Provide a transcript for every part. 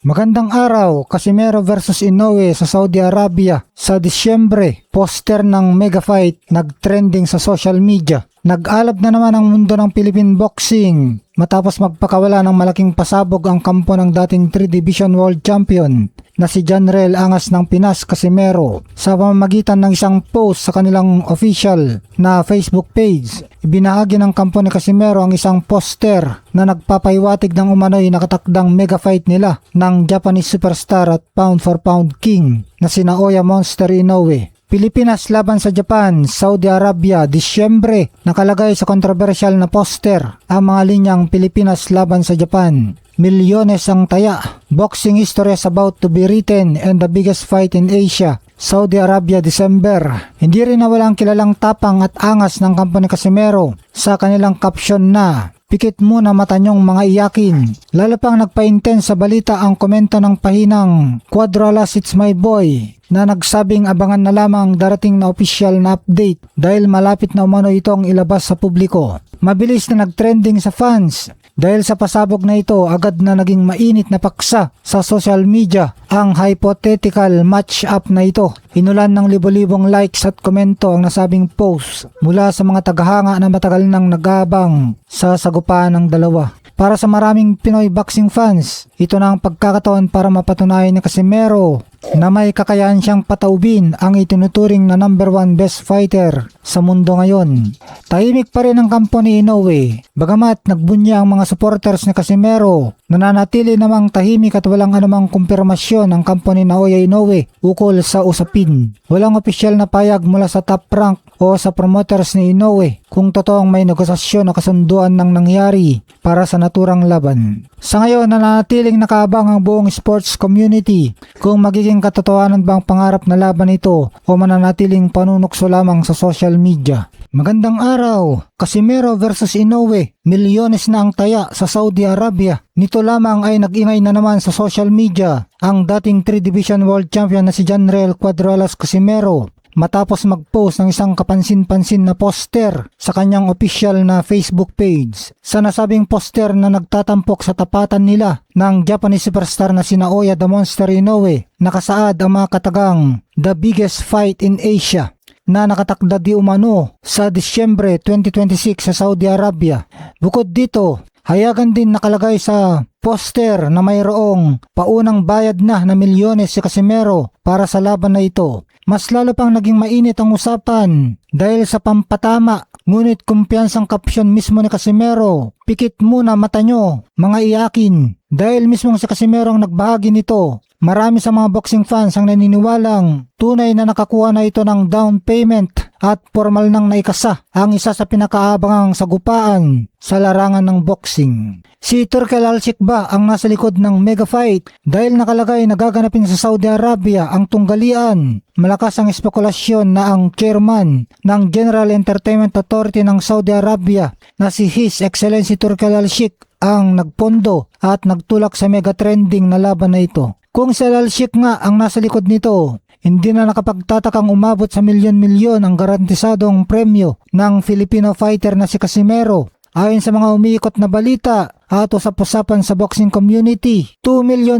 Magandang araw, Casimero versus Inoue sa Saudi Arabia. Sa Disyembre, poster ng mega fight nagtrending sa social media. Nag-alab na naman ang mundo ng Philippine boxing matapos magpakawala ng malaking pasabog ang kampo ng dating 3 Division World Champion na si Janrel Angas ng Pinas Casimero. Sa pamamagitan ng isang post sa kanilang official na Facebook page, ibinahagi ng kampo ni Casimero ang isang poster na nagpapaiwatig ng umano'y nakatakdang mega fight nila ng Japanese superstar at pound for pound king na si Naoya Monster Inoue. Pilipinas laban sa Japan, Saudi Arabia, Disyembre. Nakalagay sa kontrobersyal na poster ang mga linyang Pilipinas laban sa Japan. Milyones ang taya. Boxing history is about to be written and the biggest fight in Asia. Saudi Arabia, December. Hindi rin nawala ang kilalang tapang at angas ng kampo ni Casimero sa kanilang caption na "Pikit muna mata nyong mga iyakin." Lalo pang nagpa-intense sa balita ang komento ng pahinang Quadralas It's My Boy na nagsabing abangan na lamang darating na opisyal na update dahil malapit na umano itong ilabas sa publiko. Mabilis na nagtrending sa fans. Dahil sa pasabog na ito, agad na naging mainit na paksa sa social media ang hypothetical match-up na ito. Inulan ng libo-libong likes at komento ang nasabing post mula sa mga tagahanga na matagal nang nag-aabang sa sagupaan ng dalawa. Para sa maraming Pinoy boxing fans, ito na ang pagkakataon para mapatunayan ni Casimero na may kakayahan siyang pataubin ang itinuturing na #1 best fighter sa mundo ngayon. Tahimik pa rin ang kampo ni Inoue, bagamat nagbunya ang mga supporters ni Casimero. Nananatili namang tahimik at walang anumang kumpirmasyon ang kampo ni Naoya Inoue ukol sa usapin. Walang opisyal na payag mula sa top rank o sa promoters ni Inoue kung totoong may negosasyon o kasunduan nang nangyari para sa naturang laban. Sa ngayon, nananatiling nakaabang ang buong sports community kung magiging katotohanan bang pangarap na laban ito o mananatiling panunukso lamang sa social media. Magandang araw, Casimero versus Inoue. Milyones na ang taya sa Saudi Arabia. Nito lamang ay nag-ingay na naman sa social media ang dating 3 Division World Champion na si Janrel Quadralas Casimero matapos mag-post ng isang kapansin-pansin na poster sa kanyang official na Facebook page. Sa nasabing poster na nagtatampok sa tapatan nila ng Japanese superstar na si Naoya the Monster Inoue, nakasaad ang mga katagang "The biggest fight in Asia" na nakatakda di umano sa Disyembre 2026 sa Saudi Arabia. Bukod dito, hayagan din nakalagay sa poster na mayroong paunang bayad na milyones si Casimero para sa laban na ito. Mas lalo pang naging mainit ang usapan dahil sa pampatama, ngunit kumpiyansang caption mismo ni Casimero, "Pikit muna mata nyo, mga iyakin." Dahil mismo si Casimero ang nagbahagi nito, marami sa mga boxing fans ang naniniwalang tunay na nakakuha na ito ng down payment at formal nang naikasa ang isa sa pinakaabangang sagupaan sa larangan ng boxing. Si Turkel Alshik ba ang nasa likod ng mega fight dahil nakalagay na gaganapin sa Saudi Arabia ang tunggalian? Malakas ang espekulasyon na ang chairman ng General Entertainment Authority ng Saudi Arabia na si His Excellency Turkel Alshik ang nagpondo at nagtulak sa mega trending na laban na ito. Kung si Alshik nga ang nasa likod nito, hindi na nakapagtatakang umabot sa milyon-milyon ang garantisadong premyo ng Filipino fighter na si Casimero. Ayon sa mga umiikot na balita at usap-usapan sa boxing community, $2 million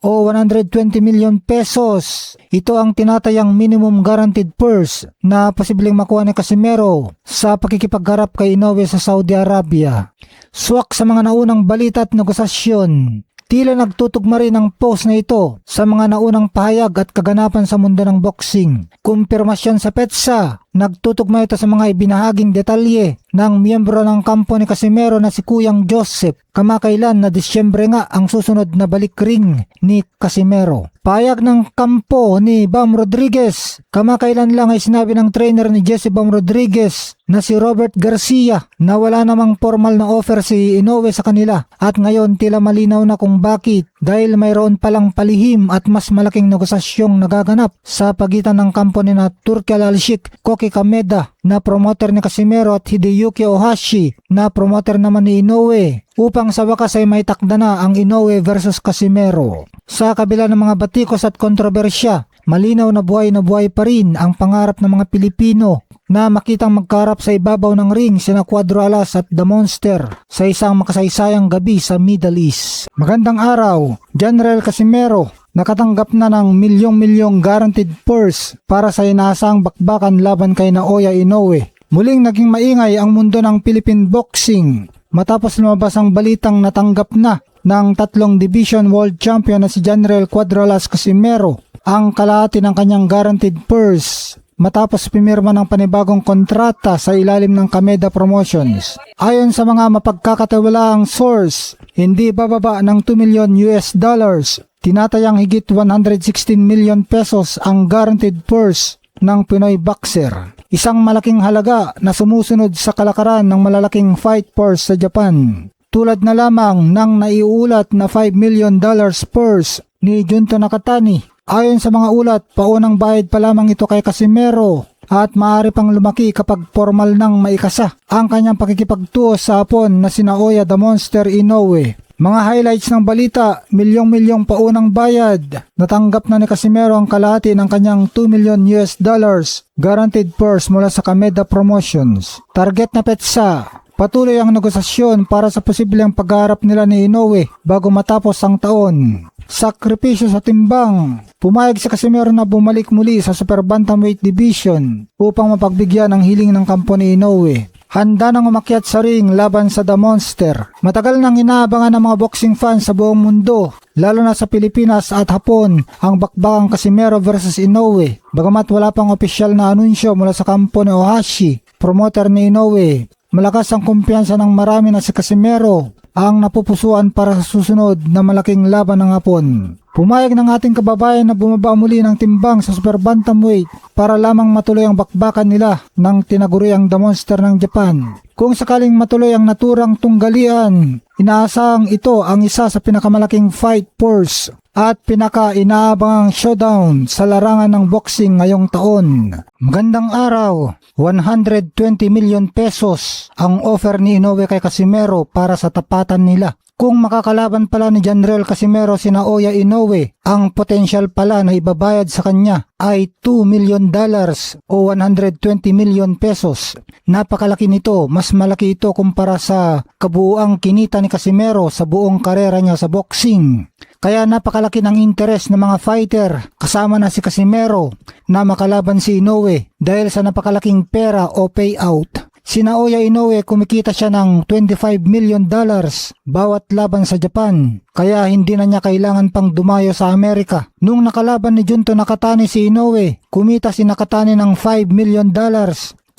o 120 million pesos. Ito ang tinatayang minimum guaranteed purse na posibleng makuha ni Casimero sa pakikipagharap kay Inoue sa Saudi Arabia. Swak sa mga naunang balita at negosasyon. Tila nagtutugma rin ang post na ito sa mga naunang pahayag at kaganapan sa mundo ng boxing. Kumpirmasyon sa petsa, nagtutugma ito sa mga ibinahaging detalye ng miyembro ng kampo ni Casimero na si Kuyang Joseph. Kamakailan na Disyembre nga ang susunod na balik ring ni Casimero. Payag ng kampo ni Bam Rodriguez. Kamakailan lang ay sinabi ng trainer ni Jesse Bam Rodriguez na si Robert Garcia na wala namang formal na offer si Inoue sa kanila at ngayon tila malinaw na kung bakit dahil mayroon palang palihim at mas malaking negosasyong nagaganap sa pagitan ng kampo ni na Turkel Alshik, Koki Kameda na promoter ni Casimero at Hideyuki Ohashi na promoter naman ni Inoue upang sa wakas ay may takda na ang Inoue versus Casimero. Sa kabila ng mga batikos at kontrobersya, malinaw na buhay pa rin ang pangarap ng mga Pilipino na makitang magkaharap sa ibabaw ng ring sina Cuadro Alas at The Monster sa isang makasaysayang gabi sa Middle East. Magandang araw, General Casimero. Nakatanggap na ng milyong-milyong guaranteed purse para sa inaasang bakbakan laban kay Naoya Inoue. Muling naging maingay ang mundo ng Philippine boxing matapos lumabas ang balitang natanggap na ng 3 division world champion na si General Cuadro Alas Casimero ang kalahati ng kanyang guaranteed purse matapos pumirma ng panibagong kontrata sa ilalim ng Kameda Promotions. Ayon sa mga mapagkakatiwalaang source, hindi bababa ng $2 million. Tinatayang higit 116 million pesos ang guaranteed purse ng Pinoy boxer. Isang malaking halaga na sumusunod sa kalakaran ng malalaking fight purse sa Japan. Tulad na lamang ng naiulat na $5 million purse ni Junto Nakatani. Ayon sa mga ulat, paunang bayad pa lamang ito kay Casimero at maaari pang lumaki kapag formal nang maikasa ang kanyang pakikipagtuos sa hapon na si Naoya The Monster Inoue. Mga highlights ng balita, milyong-milyong paunang bayad. Natanggap na ni Casimero ang kalahati ng kanyang $2 million guaranteed purse mula sa Kameda Promotions. Target na petsa. Patuloy ang negosasyon para sa posibleng pagharap nila ni Inoue bago matapos ang taon. Sakripisyo sa timbang. Pumayag si Casimero na bumalik muli sa Super Bantamweight Division upang mapagbigyan ang hiling ng kampo ni Inoue. Handa nang umakyat sa ring laban sa The Monster. Matagal nang inaabangan ng mga boxing fans sa buong mundo, lalo na sa Pilipinas at Hapon, ang bakbakang Casimero versus Inoue. Bagamat wala pang opisyal na anunsyo mula sa kampo ni Ohashi, promoter ni Inoue, malakas ang kumpiyansa ng marami na si Casimero ang napupusuan para sa susunod na malaking laban ng Hapon. Pumayag ng ating kababayan na bumaba muli ng timbang sa Super Bantamweight para lamang matuloy ang bakbakan nila ng tinaguriang The Monster ng Japan. Kung sakaling matuloy ang naturang tunggalian, inaasahang ito ang isa sa pinakamalaking fight purse at pinaka-inaabangang showdown sa larangan ng boxing ngayong taon. Magandang araw, 120 million pesos ang offer ni Inoue kay Casimero para sa tapatan nila. Kung makakalaban pala ni General Casimero si Naoya Inoue, ang potensyal pala na ibabayad sa kanya ay $2 million o 120 million pesos. Napakalaki nito, mas malaki ito kumpara sa kabuuang kinita ni Casimero sa buong karera niya sa boxing. Kaya napakalaki ng interes ng mga fighter kasama na si Casimero na makalaban si Inoue dahil sa napakalaking pera o payout. Si Naoya Inoue kumikita siya ng $25 million bawat laban sa Japan, kaya hindi na niya kailangan pang dumayo sa Amerika. Nung nakalaban ni Junto Nakatani si Inoue, kumita si Nakatani ng $5 million.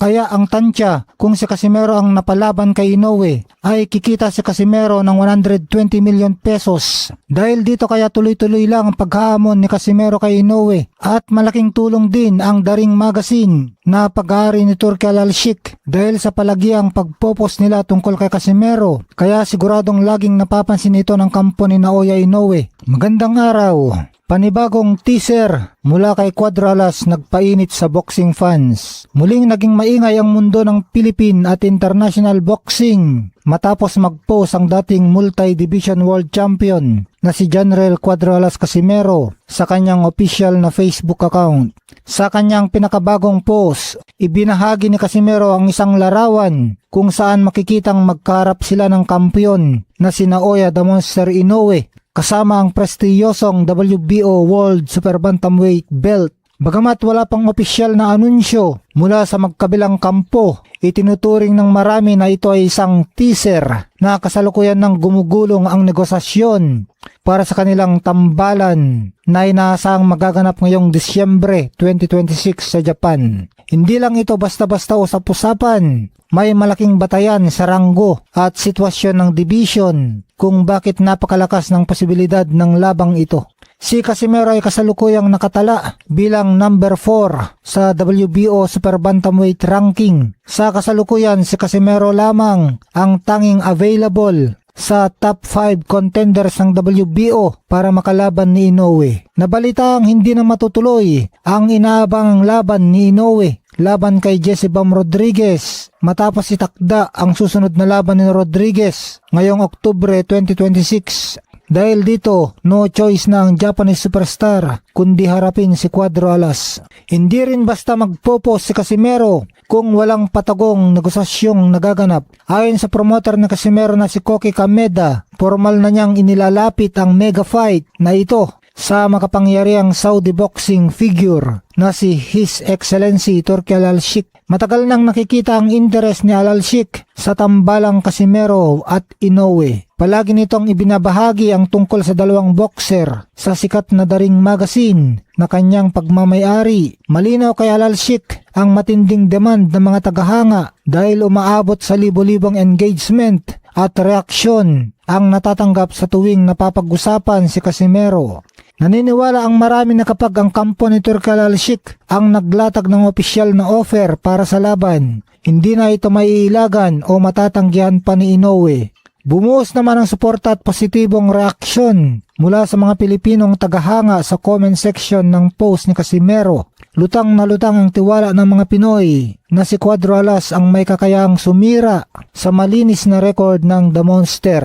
Kaya ang tansya, kung si Casimero ang napalaban kay Inoue, ay kikita si Casimero ng 120 million pesos. Dahil dito kaya tuloy-tuloy lang ang paghahamon ni Casimero kay Inoue at malaking tulong din ang The Ring Magazine na pag-aari ni Turki Al-Sheikh dahil sa palagiang pagpopos nila tungkol kay Casimero. Kaya siguradong laging napapansin ito ng kampo ni Naoya Inoue. Magandang araw! Panibagong teaser mula kay Cuadro Alas nagpainit sa boxing fans. Muling naging maingay ang mundo ng Philippine at international boxing matapos mag-post ang dating multi-division world champion na si General Cuadro Alas Casimero sa kanyang official na Facebook account. Sa kanyang pinakabagong post, ibinahagi ni Casimero ang isang larawan kung saan makikitang magkaharap sila ng kampiyon na si Naoya The Monster Inoue kasama ang prestiyosong WBO World Super Bantamweight belt. Bagamat wala pang opisyal na anunsyo mula sa magkabilang kampo, itinuturing ng marami na ito ay isang teaser na kasalukuyan ng gumugulong ang negosasyon para sa kanilang tambalan na inaasahang magaganap ngayong Disyembre 2026 sa Japan. Hindi lang ito basta-basta usap-usapan. May malaking batayan sa ranggo at sitwasyon ng division kung bakit napakalakas ng posibilidad ng labang ito. Si Casimero ay kasalukuyang nakatala bilang number 4 sa WBO Super Bantamweight ranking. Sa kasalukuyan, si Casimero lamang ang tanging available sa top 5 contenders ng WBO para makalaban ni Inoue. Nabalitang hindi na matutuloy ang inaabangang laban ni Inoue laban kay Jesse Bam Rodriguez matapos itakda ang susunod na laban ni Rodriguez ngayong Oktubre 2026. Dahil dito, no choice na ang Japanese superstar kundi harapin si Cuadro Alas. Hindi rin basta magpo-post si Casimero kung walang patagong negosasyong nagaganap. Ayon sa promoter ng Casimero na si Koki Kameda, formal na niyang inilalapit ang mega fight na ito sa makapangyarihang Saudi boxing figure na si His Excellency Turki Al-Sheikh. Matagal nang nakikita ang interes ni Al-Sheikh sa tambalang Casimero at Inoue. Palagi nitong ibinabahagi ang tungkol sa dalawang boxer sa sikat na Daring Magazine na kanyang pagmamayari. Malinaw kay Al-Sheikh ang matinding demand ng mga tagahanga dahil umaabot sa libo-libong engagement at reaksyon ang natatanggap sa tuwing napapag-usapan si Casimero. Naniniwala ang marami na kapag ang kampo ni Turki Al-Sheikh ang naglatag ng opisyal na offer para sa laban, hindi na ito maiilagan o matatanggihan pa ni Inoue. Bumuhos naman ang suporta at positibong reaksyon mula sa mga Pilipinong tagahanga sa comment section ng post ni Casimero. Lutang na lutang ang tiwala ng mga Pinoy na si Cuadro Alas ang may kakayahang sumira sa malinis na record ng The Monster.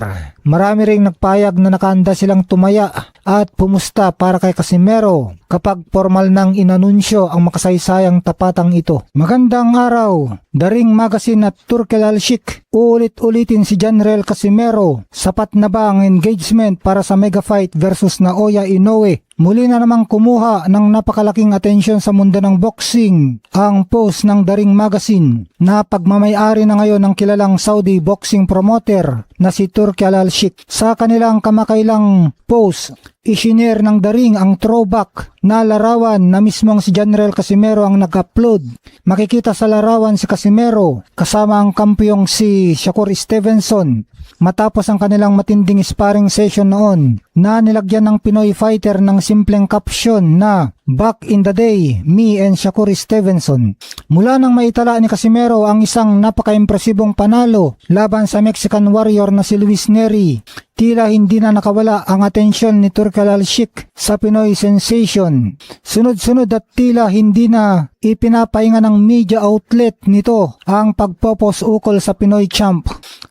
Marami ring nagpayag na nakahanda silang tumaya at pumusta para kay Casimero kapag formal nang inanunsyo ang makasaysayang tapatang ito. Magandang araw, Daring Magazine at Turki Al-Sheikh. Uulit-ulitin si General Casimero. Sapat na ba ang engagement para sa mega fight versus Naoya Inoue? Muli na namang kumuha ng napakalaking atensyon sa mundo ng boxing ang post ng Daring Magazine na pagmamayari na ngayon ng kilalang Saudi boxing promoter na si Turki Al-Sheikh. Sa kanilang kamakailang post, isinare ng Daring ang throwback na larawan na mismong si General Casimero ang nag-upload. Makikita sa larawan si Casimero kasama ang kampyong si Shakur Stevenson matapos ang kanilang matinding sparring session noon na nilagyan ng Pinoy fighter ng simpleng caption na "Back in the day, me and Shakur Stevenson." Mula nang maitala ni Casimero ang isang napaka-impresibong panalo laban sa Mexican warrior na si Luis Neri, tila hindi na nakawala ang atensyon ni Turki Al-Sheikh sa Pinoy sensation. Sunod-sunod at tila hindi na ipinapahinga ng media outlet nito ang pagpopos ukol sa Pinoy champ.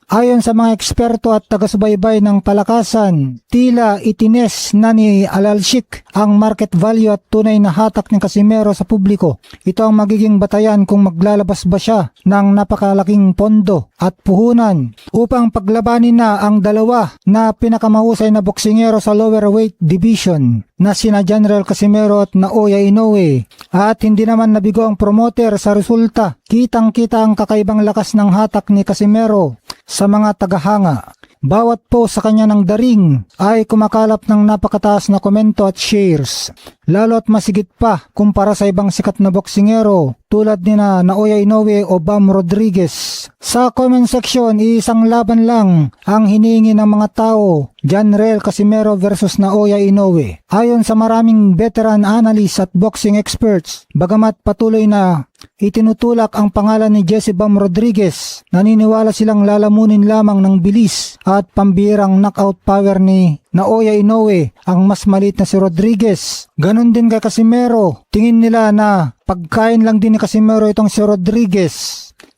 Ayon sa mga eksperto at taga-subaybay ng palakasan, tila itines na ni Al-Sheikh ang market value at tunay na hatak ni Casimero sa publiko. Ito ang magiging batayan kung maglalabas ba siya ng napakalaking pondo at puhunan upang paglabanin na ang dalawa na pinakamahusay na boksingero sa lower weight division na sina General Casimero at Naoya Inoue. At hindi naman nabigo ang promoter sa resulta. Kitang-kita ang kakaibang lakas ng hatak ni Casimero sa mga tagahanga. Bawat post sa kanya ng Daring ay kumakalap ng napakataas na komento at shares. Lalo at masigit pa kumpara sa ibang sikat na boksingero tulad ni na Naoya Inoue o Bam Rodriguez. Sa comment section, isang laban lang ang hinihingi ng mga tao, General Casimero versus Naoya Inoue. Ayon sa maraming veteran analysts at boxing experts, bagamat patuloy na itinutulak ang pangalan ni Jesse Bam Rodriguez, naniniwala silang lalamunin lamang ng bilis at pambirang knockout power ni Naoya Inoue ang mas maliit na si Rodriguez. Ganon din kay Casimero. Tingin nila na pagkain lang din ni Casimero itong si Rodriguez.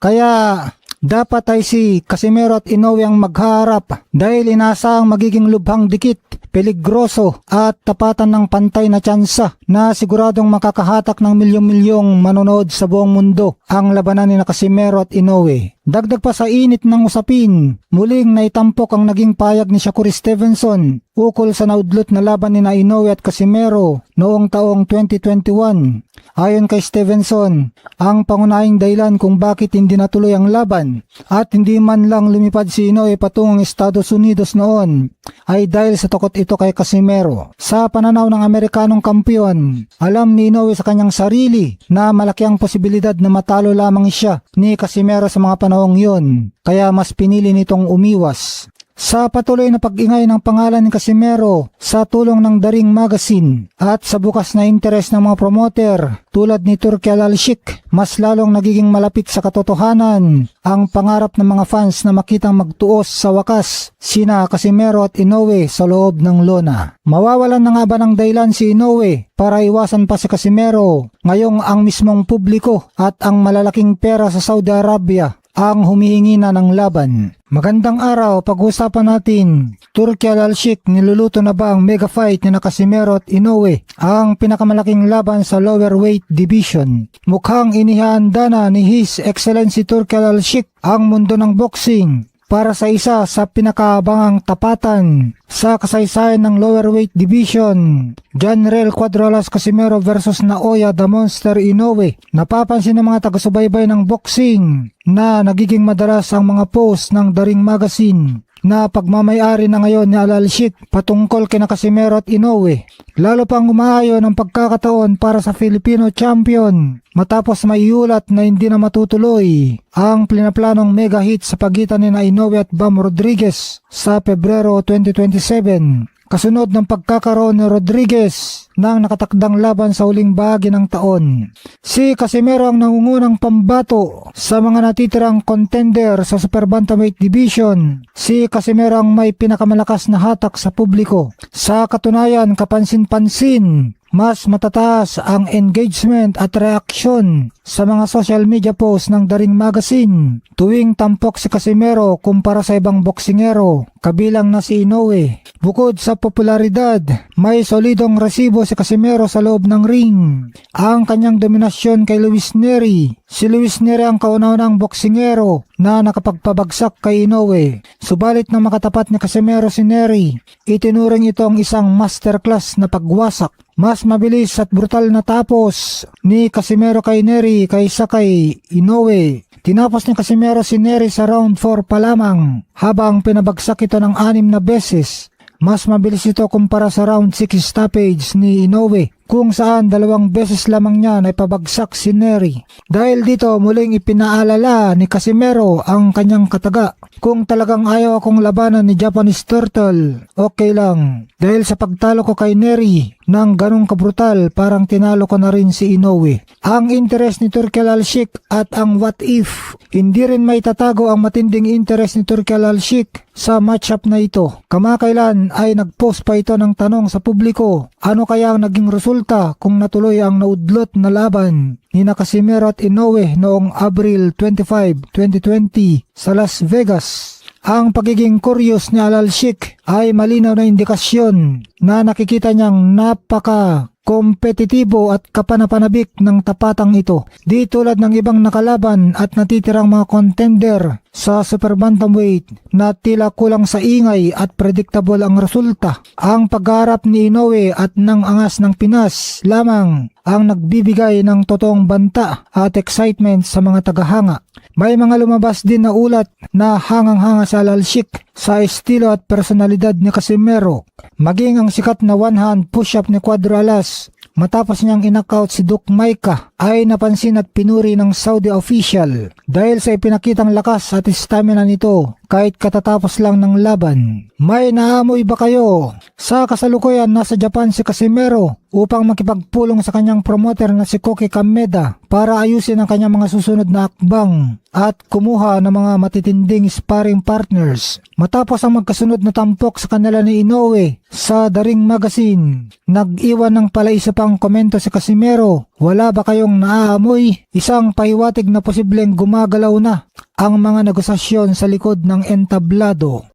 Kaya dapat ay si Casimero at Inoue ang magharap dahil inaasahang magiging lubhang dikit, peligroso at tapatan ng pantay na tsansa na siguradong makakahatak ng milyong-milyong manonood sa buong mundo ang labanan ni Casimero at Inoue. Dagdag pa sa init ng usapin, muling naitampok ang naging payag ni Shakur Stevenson ukol sa naudlot na laban ni Inoue at Casimero noong taong 2021. Ayon kay Stevenson, ang pangunahing dahilan kung bakit hindi natuloy ang laban at hindi man lang lumipad si Inoue patungong Estados Unidos noon ay dahil sa takot ito kay Casimero. Sa pananaw ng Amerikanong kampiyon, alam ni Inoue sa kanyang sarili na malaki ang posibilidad na matalo lamang siya ni Casimero sa mga panahong yun, kaya mas pinili nitong umiwas. Sa patuloy na pag-ingay ng pangalan ni Casimero sa tulong ng Daring Magazine at sa bukas na interes ng mga promoter tulad ni Turki Al-Sheikh, mas lalong nagiging malapit sa katotohanan ang pangarap ng mga fans na makitang magtuos sa wakas sina Casimero at Inoue sa loob ng lona. Mawawalan na nga ba ng dahilan si Inoue para iwasan pa si Casimero ngayong ang mismong publiko at ang malalaking pera sa Saudi Arabia ang humihingi na ng laban. Magandang araw, pag-usapan natin. Turki Al-Sheikh, niluluto na ba ang mega fight ni Casimero at Inoue, ang pinakamalaking laban sa lower weight division? Mukhang inihanda na ni His Excellency Turki Al-Sheikh ang mundo ng boxing para sa isa sa pinakabangang tapatan sa kasaysayan ng lower weight division. Janrel Cuadralas Casimero versus Naoya the Monster Inoue. Napapansin ng mga taga-subaybay ng boxing na nagiging madalas ang mga post ng The Ring Magazine na pagmamayari na ngayon ni Al-Sheikh patungkol kina Casimero at Inoue. Lalo pang umaayon ang pagkakataon para sa Filipino champion matapos maiulat na hindi na matutuloy ang pinaplanong mega hit sa pagitan ni Inoue at Bam Rodriguez sa Pebrero 2027. Kasunod ng pagkakaroon ni Rodriguez ng nakatakdang laban sa huling bahagi ng taon. Si Casimero ang nangungunang pambato sa mga natitirang contender sa Super Bantamweight Division. Si Casimero ang may pinakamalakas na hatak sa publiko. Sa katunayan, kapansin-pansin, mas matataas ang engagement at reaksyon sa mga social media posts ng The Ring Magazine tuwing tampok si Casimero kumpara sa ibang boksingero, kabilang na si Inoue. Bukod sa popularidad, may solidong resibo si Casimero sa loob ng ring. Ang kanyang dominasyon kay Luis Nery. Si Luis Nery ang kauna-unang boksingero na nakapagpabagsak kay Inoue. Subalit na makatapat ni Casimero si Nery, itinuring ito ang isang masterclass na pagwasak. Mas mabilis at brutal na tapos ni Casimero kay Nery kaysa kay Inoue. Tinapos ni Casimero si Nery sa round 4 pa lamang habang pinabagsak ito ng 6 na beses. Mas mabilis ito kumpara sa round 6 stoppage ni Inoue kung saan 2 beses lamang niya na ipabagsak si Nery. Dahil dito muling ipinaalala ni Casimero ang kanyang kataga. Kung talagang ayaw akong labanan ni Japanese Turtle, okay lang. Dahil sa pagtalo ko kay Nery ng ganong kabrutal, parang tinalo ko na rin si Inoue. Ang interes ni Turki Al-Sheikh at ang what if, hindi rin may tatago ang matinding interes ni Turki Al-Sheikh sa matchup na ito. Kamakailan ay nagpost pa ito ng tanong sa publiko, ano kaya ang naging resulta kung natuloy ang naudlot na laban ni Casimero at Inoue noong Abril 25, 2020 sa Las Vegas. Ang pagiging curious ni Al-Sheikh ay malinaw na indikasyon na nakikita niyang napaka-kompetitibo at kapanapanabik ng tapatang ito. Di tulad ng ibang nakalaban at natitirang mga contender sa Super Bantamweight na tila kulang sa ingay at predictable ang resulta. Ang pagharap ni Inoue at ng angas ng Pinas lamang ang nagbibigay ng totoong banta at excitement sa mga tagahanga. May mga lumabas din na ulat na hangang-hanga sa Al-Sheikh sa estilo at personalidad ni Casimero. Maging ang sikat na one-hand push-up ni Cuadralas matapos niyang inakaut si Duke Maika ay napansin at pinuri ng Saudi official dahil sa ipinakitang lakas at stamina nito kahit katatapos lang ng laban. May naamoy ba kayo? Sa kasalukuyan nasa Japan si Casimero upang makipagpulong sa kanyang promoter na si Koki Kameda para ayusin ang kanyang mga susunod na akbang at kumuha ng mga matitinding sparring partners. Matapos ang magkasunod na tampok sa kanila ni Inoue sa The Ring Magazine, nag-iwan ng palaisa pang komento si Casimero. Wala ba kayong naaamoy? Isang pahiwatig na posibleng gumagalaw na ang mga negosasyon sa likod ng entablado.